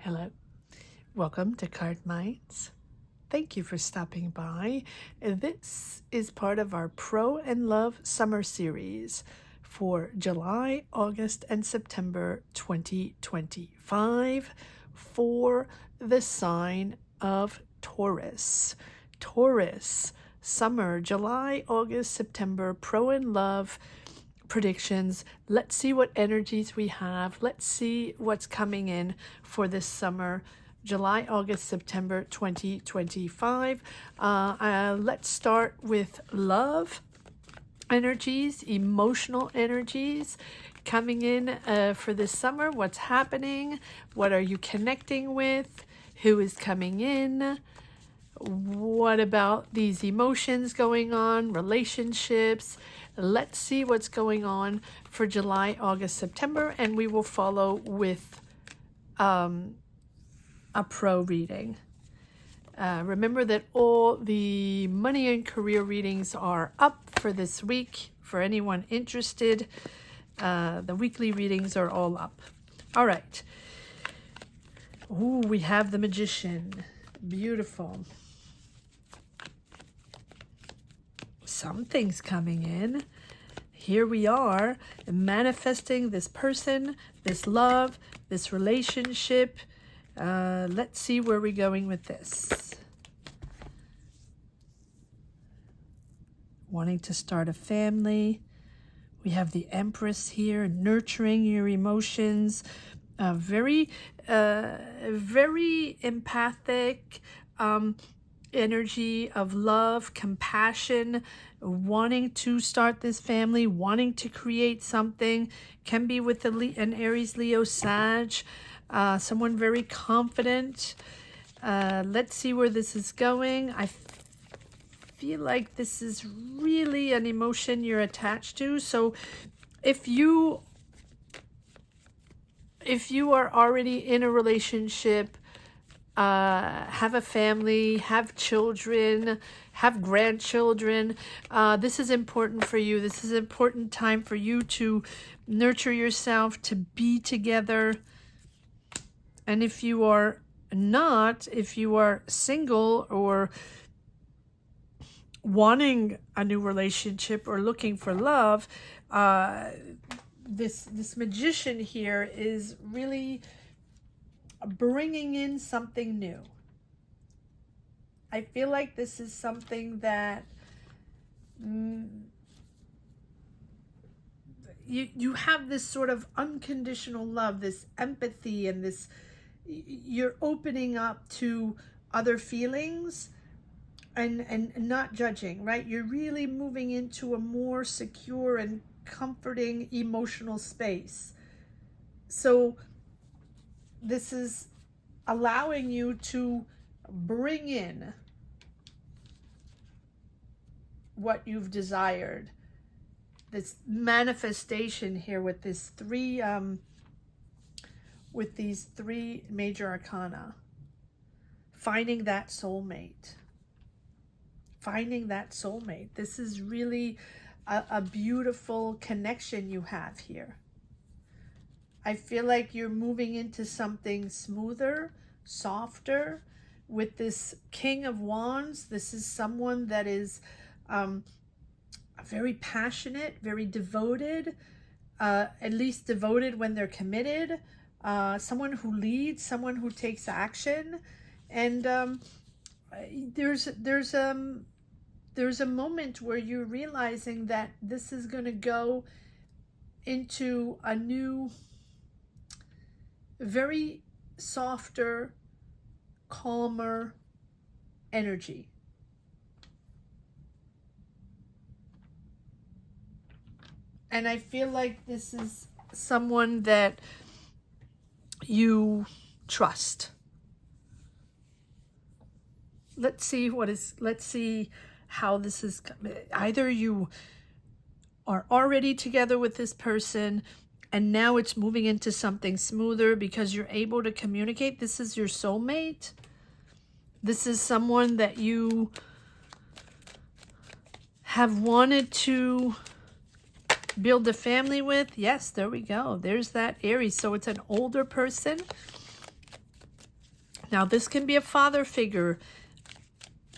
Hello, welcome to Cardminds. Thank you for stopping by. This is part of our Pro and Love Summer Series for July, August, and September 2025 for the sign of Taurus. Taurus, summer, July, August, September, Pro and Love predictions. Let's see what energies we have. Let's see what's coming in for this summer, July, August, September 2025. Let's start with love energies, emotional energies coming in for this summer. What's happening? What are you connecting with? Who is coming in? What about these emotions going on, relationships? Let's see what's going on for July, August, September, and we will follow with a pro reading. Remember that all the money and career readings are up for this week. For anyone interested, the weekly readings are all up. All right. Ooh, we have the Magician. Beautiful. Something's coming in. Here we are manifesting this person, this love, this relationship. Let's see where we're going with this. Wanting to start a family. We have the Empress here, nurturing your emotions. Very empathic energy of love, compassion, wanting to start this family, wanting to create something. Can be with an Aries, Leo, Sag. Someone very confident. Let's see where this is going. I feel like this is really an emotion you're attached to. So if you are already in a relationship, have a family, have children, have grandchildren, this is important for you. This is an important time for you to nurture yourself, to be together. And if you are not, if you are single or wanting a new relationship or looking for love, this Magician here is really bringing in something new. I feel like this is something that you have this sort of unconditional love, this empathy, and this, you're opening up to other feelings and not judging, right? You're really moving into a more secure and comforting emotional space. So this is allowing you to bring in what you've desired. This manifestation here with this these three major arcana. Finding that soulmate. Finding that soulmate. This is really a beautiful connection you have here. I feel like you're moving into something smoother, softer with this King of Wands. This is someone that is very passionate, very devoted, at least devoted when they're committed. Someone who leads, someone who takes action. And there's a moment where you're realizing that this is going to go into a new, very softer, calmer energy. And I feel like this is someone that you trust. Let's see how this is. Either you are already together with this person and now it's moving into something smoother because you're able to communicate. This is your soulmate. This is someone that you have wanted to build a family with. Yes, there we go. There's that Aries. So it's an older person. Now, this can be a father figure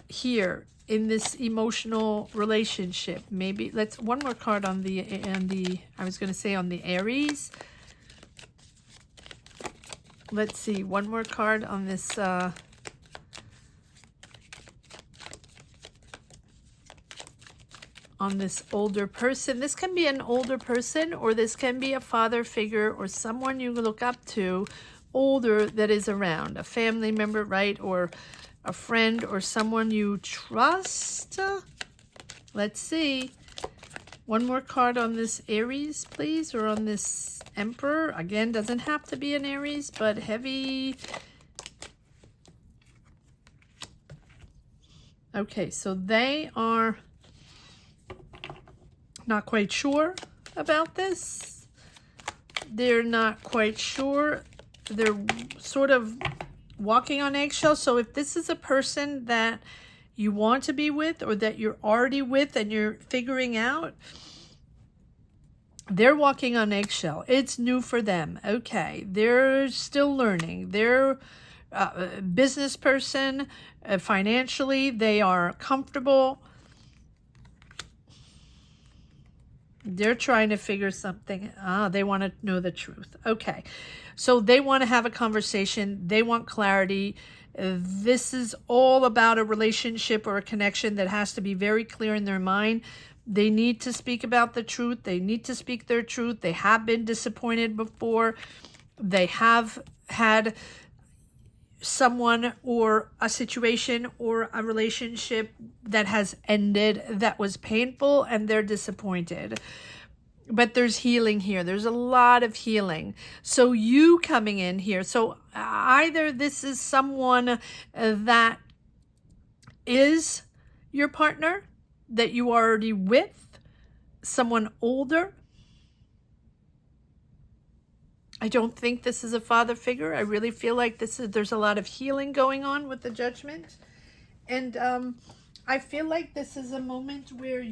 here in this emotional relationship. Maybe let's one more card on the I was going to say on the Aries. Let's see, one more card on this older person. This can be an older person, or this can be a father figure or someone you look up to older that is around, a family member, right? Or a friend or someone you trust. Let's see. One more card on this Aries, please, or on this Emperor. Again, doesn't have to be an Aries, but heavy. Okay, so they are not quite sure about this. They're not quite sure. They're sort of walking on eggshells. So if this is a person that you want to be with, or that you're already with and you're figuring out, they're walking on eggshell. It's new for them. Okay, they're still learning. They're a business person. Financially, they are comfortable. They're trying to figure something. They want to know the truth. Okay, so they want to have a conversation. They want clarity. This is all about a relationship or a connection that has to be very clear in their mind. They need to speak about the truth. They need to speak their truth. They have been disappointed before. They have had someone or a situation or a relationship that has ended that was painful, and they're disappointed. But there's healing here. There's a lot of healing. So you coming in here. So either this is someone that is your partner that you are already with, someone older. I don't think this is a father figure. I really feel like there's a lot of healing going on with the Judgment. And I feel like this is a moment where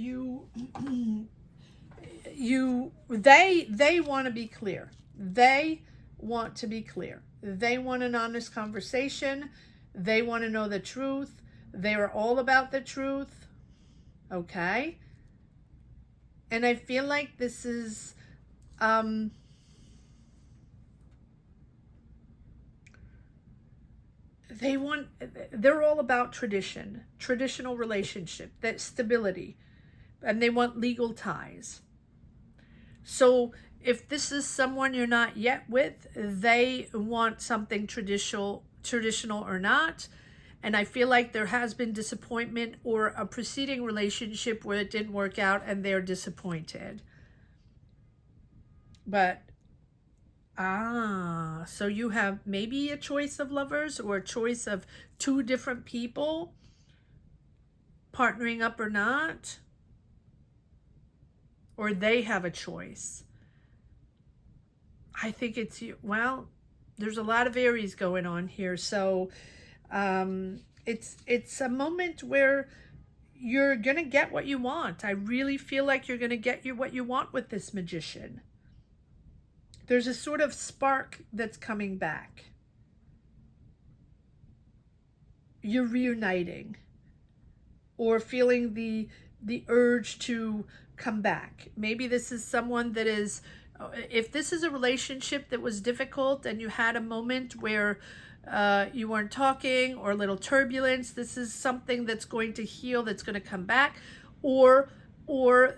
they want to be clear. They want to be clear. They want an honest conversation. They want to know the truth. They are all about the truth. Okay? And I feel like this is they're all about traditional relationship, that stability, and they want legal ties. So if this is someone you're not yet with, they want something traditional or not. And I feel like there has been disappointment or a preceding relationship where it didn't work out and they're disappointed. But so you have maybe a choice of lovers or a choice of two different people partnering up or not. Or they have a choice. I think it's you. Well, there's a lot of Aries going on here. So it's a moment where you're going to get what you want. I really feel like you're going to get what you want with this Magician. There's a sort of spark that's coming back. You're reuniting or feeling the urge to come back. Maybe this is someone that is, if this is a relationship that was difficult and you had a moment where you weren't talking or a little turbulence, this is something that's going to heal, that's going to come back. Or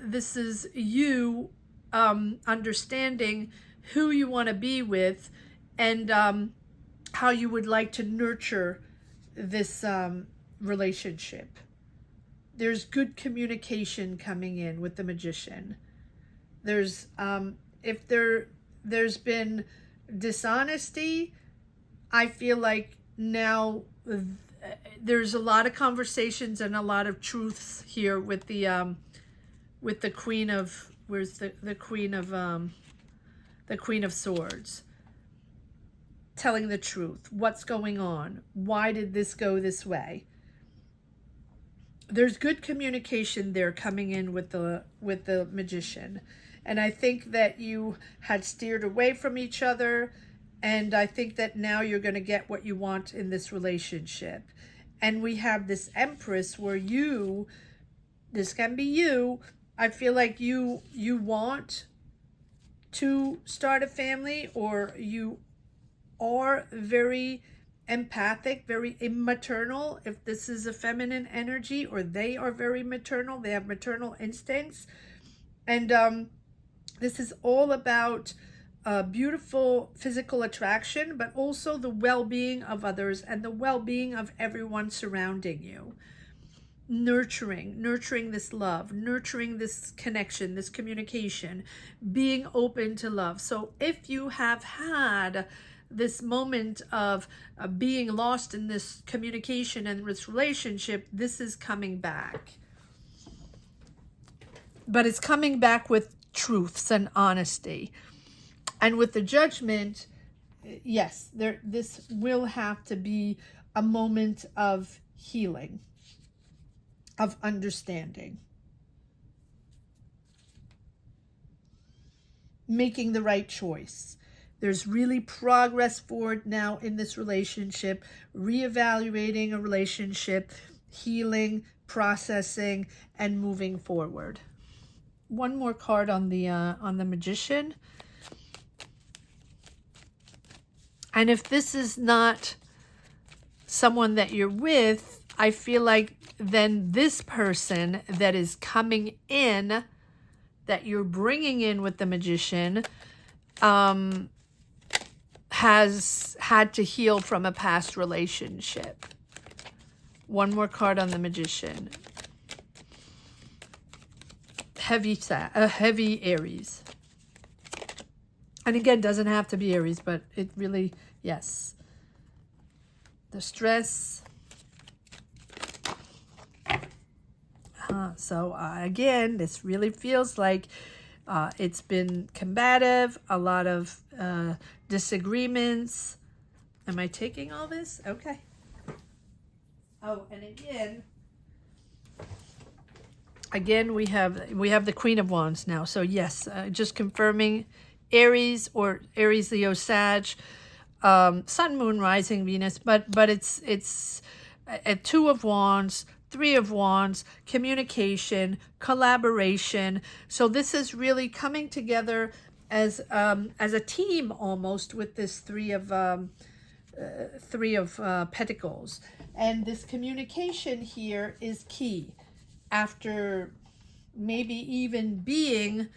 this is you understanding who you want to be with and how you would like to nurture this relationship. There's good communication coming in with the Magician. There's if there's been dishonesty, I feel like now there's a lot of conversations and a lot of truths here with the Queen of, where's the Queen of Swords, telling the truth. What's going on? Why did this go this way? There's good communication there coming in with the Magician. And I think that you had steered away from each other And I think that now you're going to get what you want in this relationship. And we have this Empress where this can be you. I feel like you want to start a family, or you are very empathic, very maternal. If this is a feminine energy, or they are very maternal, they have maternal instincts. And this is all about beautiful physical attraction, but also the well-being of others and the well-being of everyone surrounding you. Nurturing this love, nurturing this connection, this communication, being open to love. So if you have had this moment of being lost in this communication and this relationship, this is coming back. But it's coming back with truths and honesty. And with the Judgment, yes, this will have to be a moment of healing, of understanding, making the right choice. There's really progress forward now in this relationship, reevaluating a relationship, healing, processing, and moving forward. One more card on the Magician. And if this is not someone that you're with, I feel like then this person that is coming in, that you're bringing in with the Magician, has had to heal from a past relationship. One more card on the Magician. Heavy Aries. And again, doesn't have to be Aries, but it really, yes. The stress. So again, this really feels like it's been combative, a lot of disagreements. Am I taking all this? Okay. Oh, and again, we have the Queen of Wands now. So yes, just confirming Aries or Aries, Leo, Sag, Sun, Moon, Rising, Venus, but it's a Two of Wands, Three of Wands, communication, collaboration. So this is really coming together as a team almost with this Three of Pentacles. And this communication here is key. After maybe even being,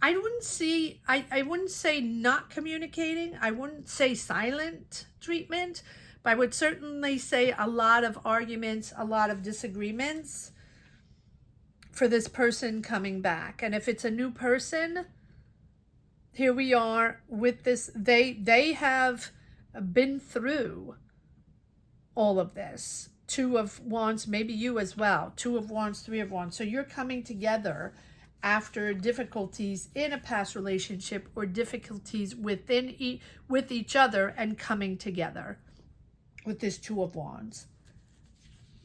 I wouldn't say not communicating. I wouldn't say silent treatment, but I would certainly say a lot of arguments, a lot of disagreements for this person coming back. And if it's a new person, here we are with this, they have been through all of this. Two of Wands, maybe you as well. Two of Wands, Three of Wands. So you're coming together after difficulties in a past relationship or difficulties with each other, and coming together with this Two of Wands,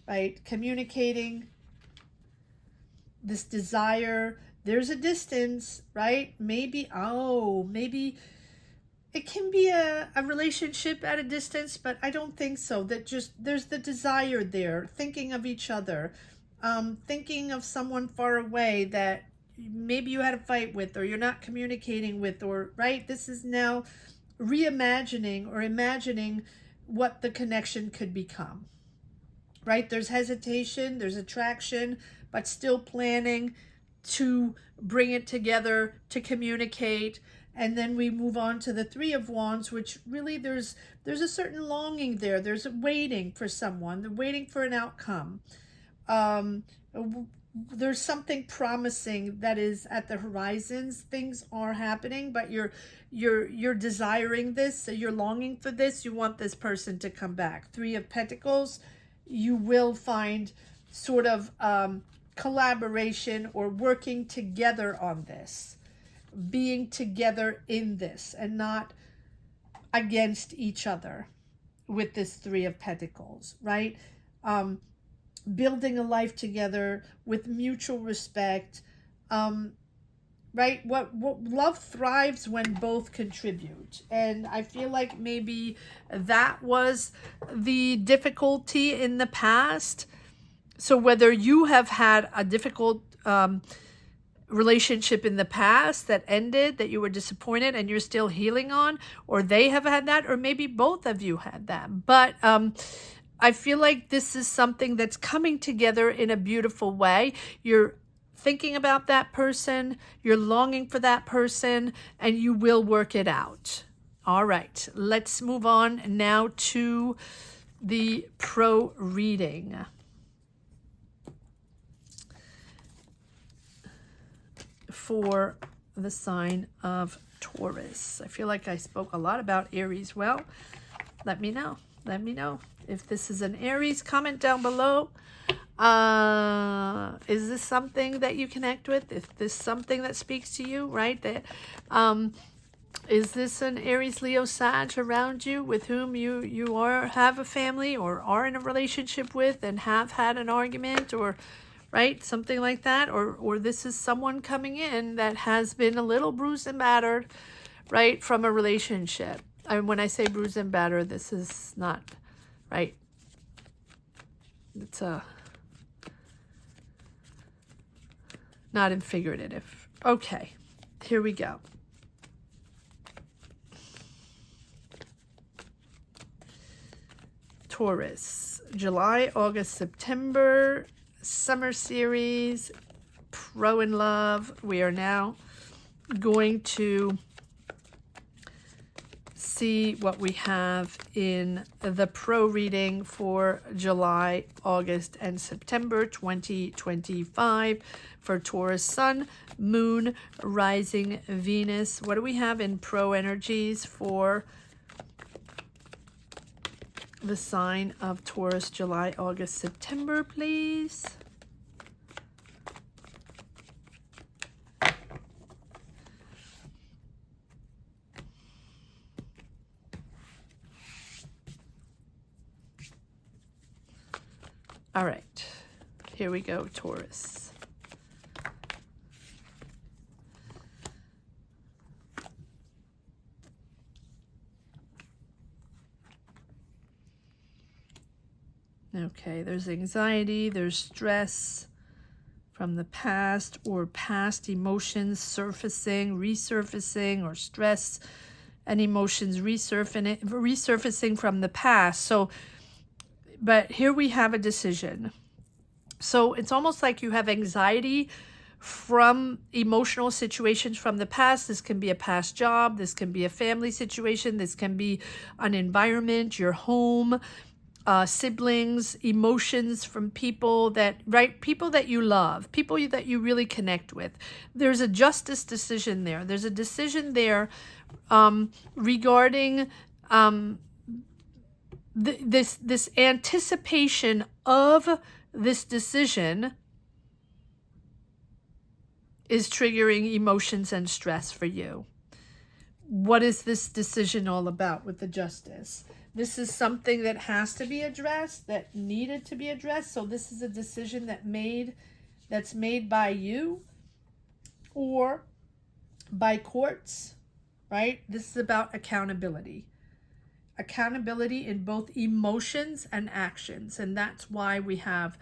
right? Communicating this desire. There's a distance, right? Maybe it can be a relationship at a distance, but I don't think so. That just, there's the desire there, thinking of each other, thinking of someone far away that maybe you had a fight with, or you're not communicating with, or, right? This is now reimagining or imagining what the connection could become, right? There's hesitation, there's attraction, but still planning to bring it together, to communicate. And then we move on to the Three of Wands, which really there's a certain longing there. There's a waiting for someone. They're waiting for an outcome. There's something promising that is at the horizons. Things are happening, but you're desiring this. So you're longing for this. You want this person to come back. Three of Pentacles. You will find sort of collaboration or working together on this, being together in this, and not against each other with this Three of Pentacles, right? Building a life together with mutual respect, right? What love thrives when both contribute. And I feel like maybe that was the difficulty in the past. So whether you have had a difficult relationship in the past that ended, that you were disappointed and you're still healing on, or they have had that, or maybe both of you had that. But I feel like this is something that's coming together in a beautiful way. You're thinking about that person, you're longing for that person, and you will work it out. All right, let's move on now to the pro reading. For the sign of Taurus. I feel like I spoke a lot about Aries. Well, let me know. Let me know. If this is an Aries, comment down below. Is this something that you connect with? Is this something that speaks to you, right? That, is this an Aries, Leo, Sag around you with whom you have a family or are in a relationship with and have had an argument, or right, something like that, or this is someone coming in that has been a little bruised and battered, right, from a relationship. And when I say bruised and battered, this is not, right, it's not in figurative. Okay, here we go. Taurus, July, August, September, summer series, pro in love. We are now going to see what we have in the pro reading for July, August, and September 2025 for Taurus Sun, Moon, Rising, Venus. What do we have in pro energies for the sign of Taurus, July, August, September, please? All right, here we go, Taurus. Okay, there's anxiety, there's stress from the past, or past emotions resurfacing, or stress and emotions resurfacing from the past. So, but here we have a decision. So it's almost like you have anxiety from emotional situations from the past. This can be a past job, this can be a family situation, this can be an environment, your home, siblings, emotions from people that, right, people that you love, people that you really connect with. There's a justice decision there. There's a decision there regarding this anticipation of this decision is triggering emotions and stress for you. What is this decision all about with the justice? This is something that has to be addressed, that needed to be addressed. So this is a decision that's made by you or by courts, right? This is about accountability. Accountability in both emotions and actions. And that's why we have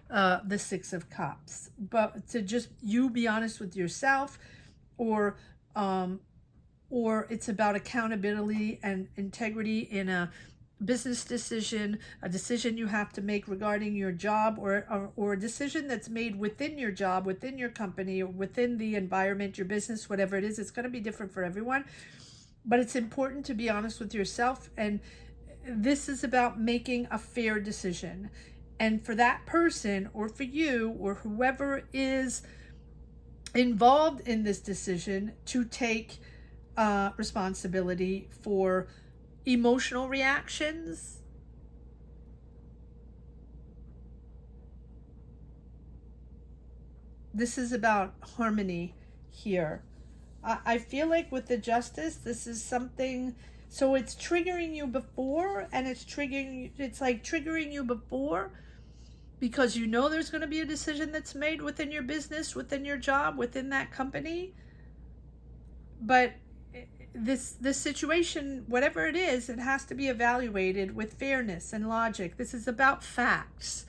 the Six of Cups. But to just you be honest with yourself, or it's about accountability and integrity in a business decision, a decision you have to make regarding your job, or a decision that's made within your job, within your company, or within the environment, your business, whatever it is. It's going to be different for everyone. But it's important to be honest with yourself. And this is about making a fair decision. And for that person, or for you, or whoever is involved in this decision, to take responsibility for emotional reactions, this is about harmony here. I feel like with the justice, this is something, so it's triggering you before, and it's like triggering you before because you know there's going to be a decision that's made within your business, within your job, within that company. but this situation, whatever it is, it has to be evaluated with fairness and logic. This is about facts.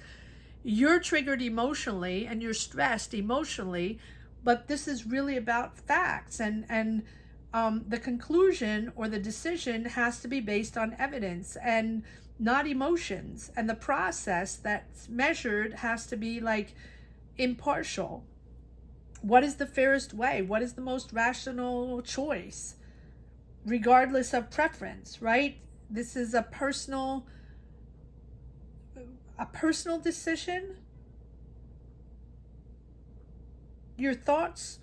You're triggered emotionally and you're stressed emotionally, but this is really about facts, and the conclusion or the decision has to be based on evidence and not emotions, and the process that's measured has to be like impartial. What is the fairest way? What is the most rational choice, regardless of preference, right? This is a personal decision. Your thoughts,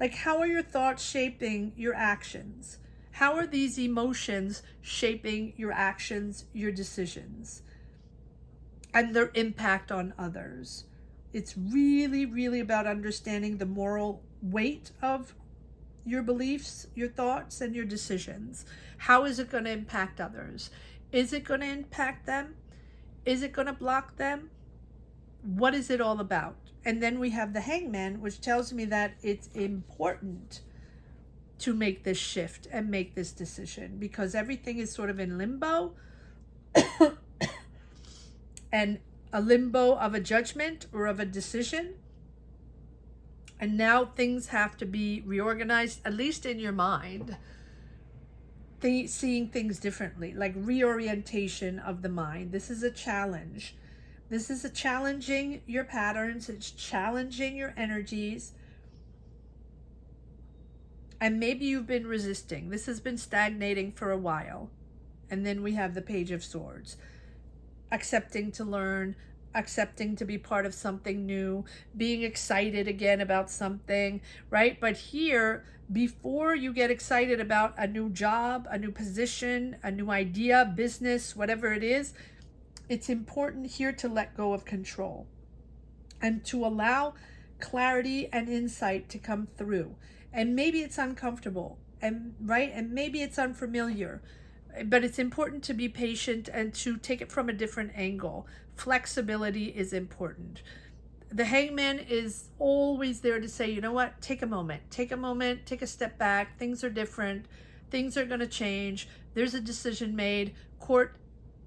like, how are your thoughts shaping your actions? How are these emotions shaping your actions, your decisions, and their impact on others? It's really, really about understanding the moral weight of your beliefs, your thoughts, and your decisions. How is it going to impact others? Is it going to impact them? Is it going to block them? What is it all about? And then we have the Hangman, which tells me that it's important to make this shift and make this decision, because everything is sort of in limbo and a limbo of a judgment or of a decision. And now things have to be reorganized, at least in your mind, seeing things differently, like reorientation of the mind. This is a challenge. This is a challenging your patterns. It's challenging your energies. And maybe you've been resisting. This has been stagnating for a while. And then we have the Page of Swords. Accepting to learn, accepting to be part of something new, being excited again about something, right? But here, before you get excited about a new job, a new position, a new idea, business, whatever it is, it's important here to let go of control and to allow clarity and insight to come through. And maybe it's uncomfortable, and right? And maybe it's unfamiliar, but it's important to be patient and to take it from a different angle. Flexibility is important. The Hangman is always there to say, you know what, take a moment, take a step back. Things are different. Things are going to change. There's a decision made. Court,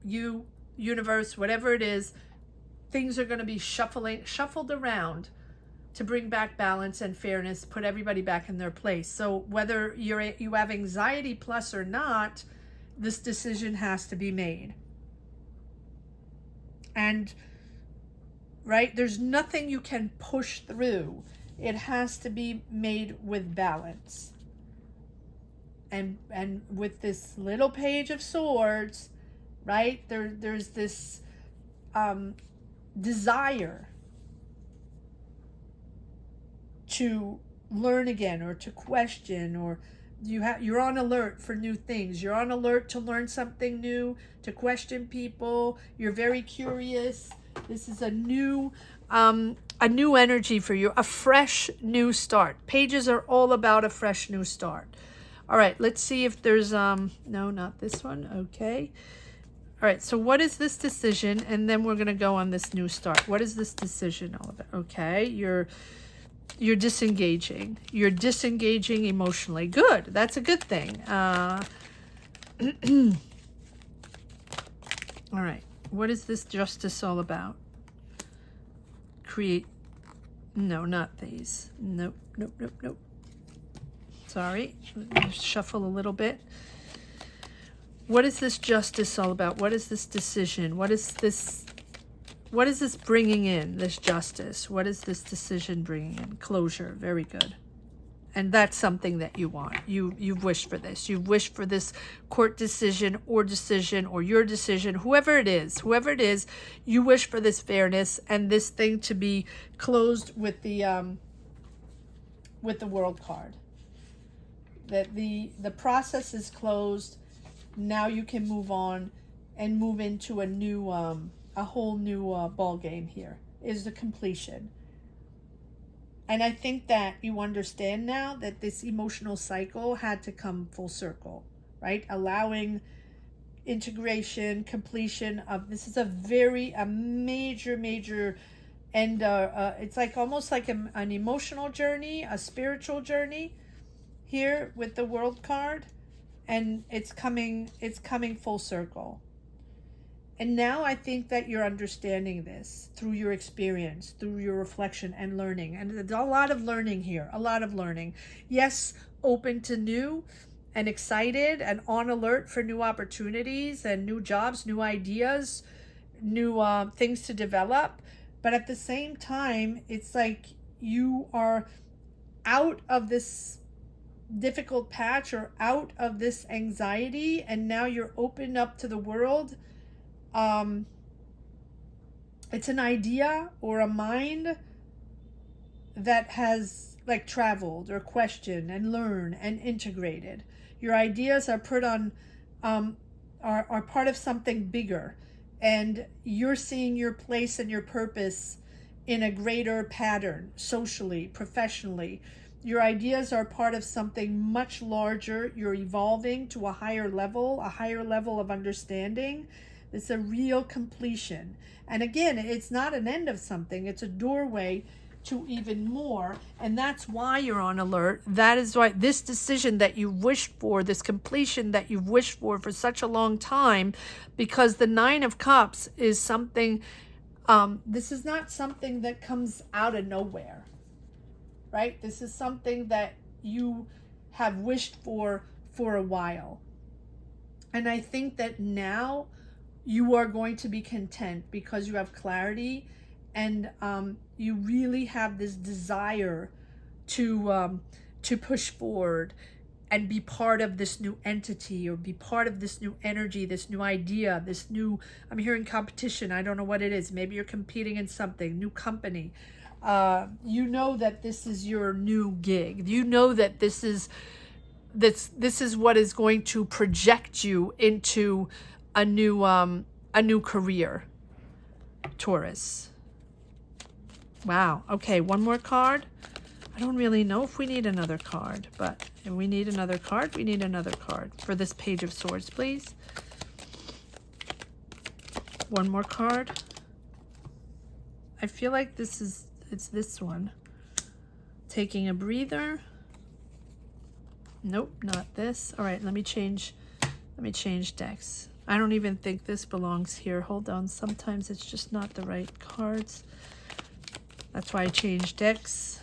you, universe, whatever it is, things are going to be shuffled around to bring back balance and fairness, put everybody back in their place. So whether you have anxiety plus or not, this decision has to be made. And right, there's nothing you can push through. It has to be made with balance. And with this little Page of Swords, right, there's this desire to learn again, or to question, or you're on alert for new things. You're on alert to learn something new, to question people. You're very curious. This is a new energy for you, a fresh new start. Pages are all about a fresh new start. All right, let's see if there's no, not this one. Okay. All right, so what is this decision? And then we're going to go on this new start. What is this decision all about? Okay, you're disengaging. You're disengaging emotionally. Good. That's a good thing. All right. What is this justice all about? Create. No, not these. Nope. Sorry. Let me shuffle a little bit. What is this justice all about? What is this decision? What is this bringing in, this justice? What is this decision bringing in? Closure. Very good. And that's something that you want. You've wished for this. You've wished for this court decision or your decision, whoever it is, you wish for this fairness and this thing to be closed with the World card. That the process is closed. Now you can move on and move into a new a whole new ball game. Here is the completion. And I think that you understand now that this emotional cycle had to come full circle, right? Allowing integration, completion of this is a major and it's like almost like an emotional journey, a spiritual journey, here with the World card, and it's coming full circle. And now I think that you're understanding this through your experience, through your reflection and learning. And there's a lot of learning here, a lot of learning. Yes, open to new and excited and on alert for new opportunities and new jobs, new ideas, new things to develop. But at the same time, it's like you are out of this difficult patch or out of this anxiety, and now you're open up to the world. It's an idea or a mind that has like traveled or questioned and learned and integrated. Your ideas are put on, are part of something bigger, and you're seeing your place and your purpose in a greater pattern, socially, professionally. Your ideas are part of something much larger. You're evolving to a higher level of understanding. It's a real completion. And again, it's not an end of something. It's a doorway to even more. And that's why you're on alert. That is why this decision that you wished for, this completion that you've wished for such a long time, because the Nine of Cups is something, this is not something that comes out of nowhere, right? This is something that you have wished for a while. And I think that now you are going to be content because you have clarity, and you really have this desire to push forward and be part of this new entity, or be part of this new energy, this new idea, this new, I'm hearing competition. I don't know what it is. Maybe you're competing in something, new company. You know that this is your new gig. You know that this is what is going to project you into a new career, Taurus. Wow. Okay, one more card. I don't really know if we need another card, but if we need another card, we need another card for this Page of Swords, please. One more card. I feel like it's this one. Taking a breather. Nope, not this. All right, let me change decks. I don't even think this belongs here. Hold on. Sometimes it's just not the right cards. That's why I changed decks.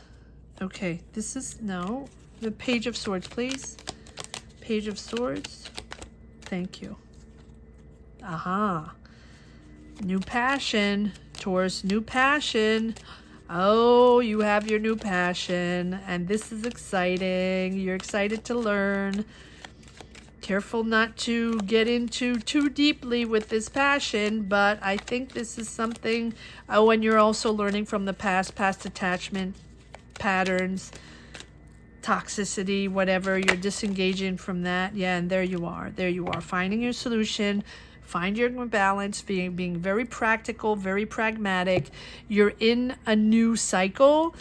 Okay, this is, no. The Page of Swords, please. Page of Swords. Thank you. Aha. New passion. Taurus, new passion. Oh, you have your new passion. And this is exciting. You're excited to learn. Careful not to get into too deeply with this passion, but I think this is something, and you're also learning from the past attachment patterns, toxicity, whatever. You're disengaging from that. Yeah, and there you are, finding your solution, find your balance, being very practical, very pragmatic. You're in a new cycle,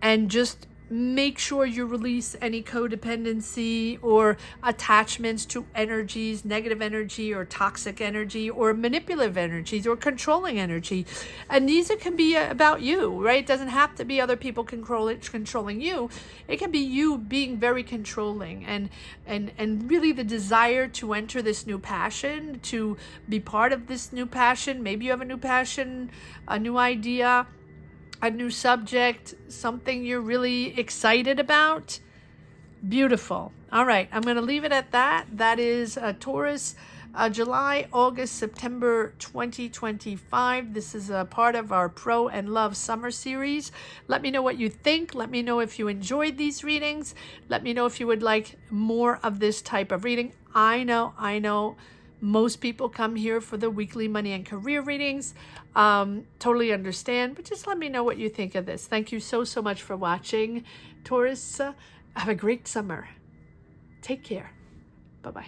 and just make sure you release any codependency or attachments to energies, negative energy or toxic energy or manipulative energies or controlling energy. And these can be about you, right? It doesn't have to be other people controlling you. It can be you being very controlling, and really the desire to enter this new passion, to be part of this new passion. Maybe you have a new passion, a new idea, a new subject, something you're really excited about. Beautiful. All right, I'm going to leave it at that. That is Taurus, July, August, September 2025. This is a part of our Pro and Love Summer Series. Let me know what you think. Let me know if you enjoyed these readings. Let me know if you would like more of this type of reading. I know. Most people come here for the weekly money and career readings. Totally understand, but just let me know what you think of this. Thank you so much for watching. Taurus, have a great summer. Take care. Bye-bye.